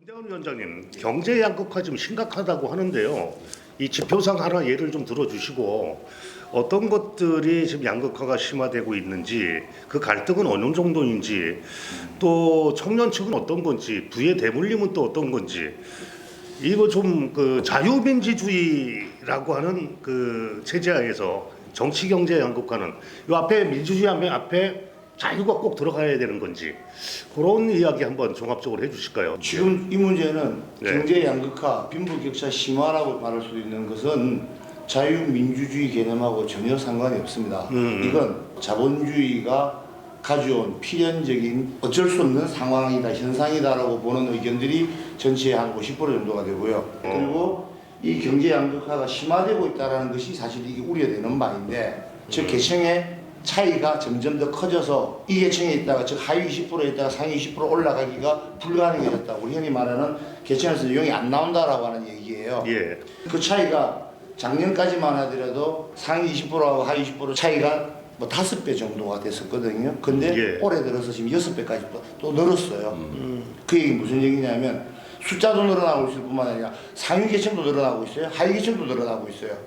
김대원 위원장님, 경제 양극화 좀 심각하다고 하는데요. 이 지표상 하나 예를 좀 들어주시고 어떤 것들이 지금 양극화가 심화되고 있는지, 그 갈등은 어느 정도인지, 또 청년 측은 어떤 건지, 부의 대물림은 또 어떤 건지, 이거 좀 그 자유민주주의라고 하는 그 체제하에서 정치 경제 양극화는 요 앞에 민주주의 하면 앞에 자유가 꼭 들어가야 되는 건지, 그런 이야기 한번 종합적으로 해주실까요? 지금 이 문제는 네. 경제 양극화, 빈부격차 심화라고 말할 수 있는 것은 자유민주주의 개념하고 전혀 상관이 없습니다. 이건 자본주의가 가져온 필연적인 어쩔 수 없는 상황이다, 현상이다라고 보는 의견들이 전체의 한 50% 정도가 되고요. 그리고 이 경제 양극화가 심화되고 있다는 것이 사실 이게 우려되는 바인데, 즉 계층의 차이가 점점 더 커져서 이 계층에 있다가 즉 하위 20%에 있다가 상위 20% 올라가기가 불가능해졌다. 우리 흔히 말하는 계층에서 용이 안 나온다라고 하는 얘기예요. 예. 그 차이가 작년까지만 하더라도 상위 20%하고 하위 20% 차이가 뭐 5배 정도가 됐었거든요. 근데 예. 올해 들어서 지금 6배까지 또 늘었어요. 그 얘기 무슨 얘기냐면 숫자도 늘어나고 있을 뿐만 아니라 상위 계층도 늘어나고 있어요. 하위 계층도 늘어나고 있어요.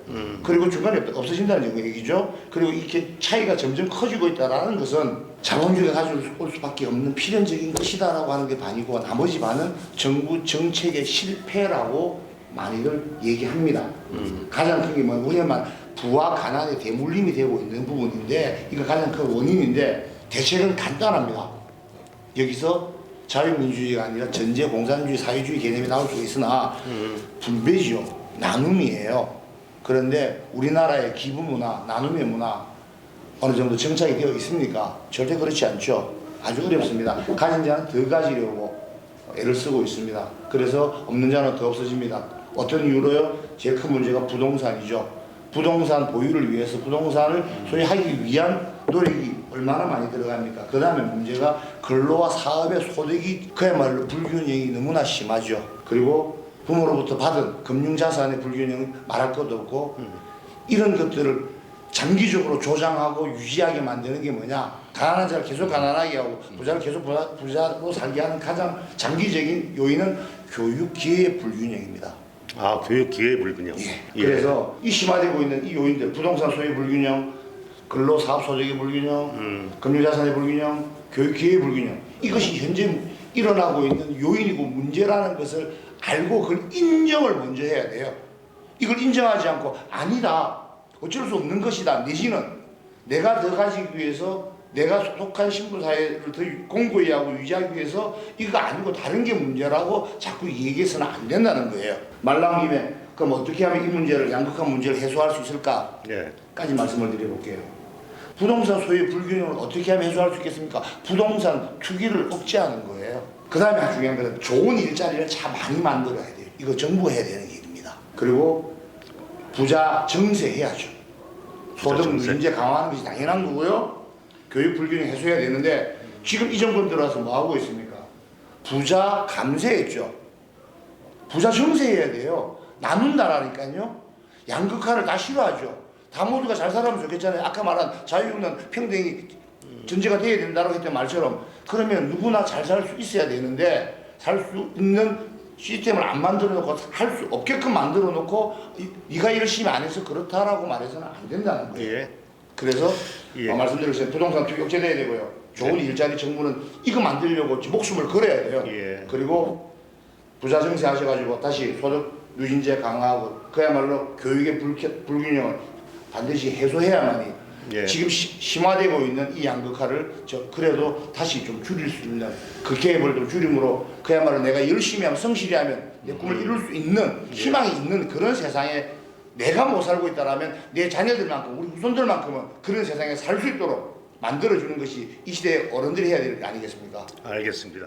그리고 중간에 없어진다는 얘기죠. 그리고 이렇게 차이가 점점 커지고 있다는 것은 자본주의가 가져올 수밖에 없는 필연적인 것이다라고 하는 게 반이고, 나머지 반은 정부 정책의 실패라고 많이들 얘기합니다. 가장 큰 게 뭐냐면 우리만 부와 가난의 대물림이 되고 있는 부분인데, 이거 가장 큰 원인인데 대책은 간단합니다. 여기서 자유민주주의가 아니라 전제 공산주의, 사회주의 개념이 나올 수 있으나 분배지요. 나눔이에요. 그런데 우리나라의 기부 문화, 나눔의 문화 어느 정도 정착이 되어 있습니까? 절대 그렇지 않죠. 아주 어렵습니다. 가진 자는 더 가지려고 애를 쓰고 있습니다. 그래서 없는 자는 더 없어집니다. 어떤 이유로요? 제일 큰 문제가 부동산이죠. 부동산 보유를 위해서 부동산을 소유하기 위한 노력이 얼마나 많이 들어갑니까? 그 다음에 문제가 근로와 사업의 소득이 그야말로 불균형이 너무나 심하죠. 그리고 부모로부터 받은 금융자산의 불균형이 말할 것도 없고, 이런 것들을 장기적으로 조장하고 유지하게 만드는 게 뭐냐? 가난한 자를 계속 가난하게 하고 부자를 계속 부자로 살게 하는 가장 장기적인 요인은 교육 기회의 불균형입니다. 아, 교육 기회 불균형. 예. 그래서 이 심화되고 있는 이 요인들, 부동산 소유 불균형, 근로 사업 소득의 불균형, 금융자산의 불균형, 교육 기회의 불균형, 이것이 현재 일어나고 있는 요인이고 문제라는 것을 알고 그걸 인정을 먼저 해야 돼요. 이걸 인정하지 않고 아니다, 어쩔 수 없는 것이다, 내지는 내가 더 가지기 위해서 내가 속한 신분사회를 더 공고히 하고 유지하기 위해서 이거 아니고 다른 게 문제라고 자꾸 얘기해서는 안 된다는 거예요. 말 나온 김에 그럼 어떻게 하면 이 문제를, 양극화 문제를 해소할 수 있을까? 예. 까지 말씀을 드려볼게요. 부동산 소유 불균형을 어떻게 하면 해소할 수 있겠습니까? 부동산 투기를 억제하는 거예요. 그 다음에 아주 중요한 것은 좋은 일자리를 참 많이 만들어야 돼요. 이거 정부가 해야 되는 일입니다. 그리고 부자 정세해야죠. 소득 문제 강화하는 것이 당연한 거고요. 교육 불균형 해소해야 되는데 지금 이 정권 들어와서 뭐 하고 있습니까? 부자 감세했죠. 부자 정세해야 돼요. 나눈다라니까요. 양극화를 다 싫어하죠. 다 모두가 잘 살아면 좋겠잖아요. 아까 말한 자유는 평등이 전제가 돼야 된다고 했던 말처럼, 그러면 누구나 잘 살 수 있어야 되는데 살 수 있는 시스템을 안 만들어 놓고 할 수 없게끔 만들어 놓고 네가 열심히 안 해서 그렇다라고 말해서는 안 된다는 거예요. 예. 그래서 예. 말씀드렸어요. 부동산 투기 억제돼야 되고요. 좋은 일자리 정부는 이거 만들려고 목숨을 걸어야 돼요. 예. 그리고 부자 정세 하셔가지고 다시 소득 누진제 강화하고 그야말로 교육의 불균형을 반드시 해소해야만이 예. 지금 심화되고 있는 이 양극화를 그래도 다시 좀 줄일 수 있는, 그 갭을 좀 줄임으로 그야말로 내가 열심히 하면 성실히 하면 내 꿈을 이룰 수 있는 희망이 있는 그런 세상에 내가 못 살고 있다라면 내 자녀들만큼, 우리 후손들만큼은 그런 세상에 살 수 있도록 만들어주는 것이 이 시대의 어른들이 해야 될 일 아니겠습니까? 알겠습니다.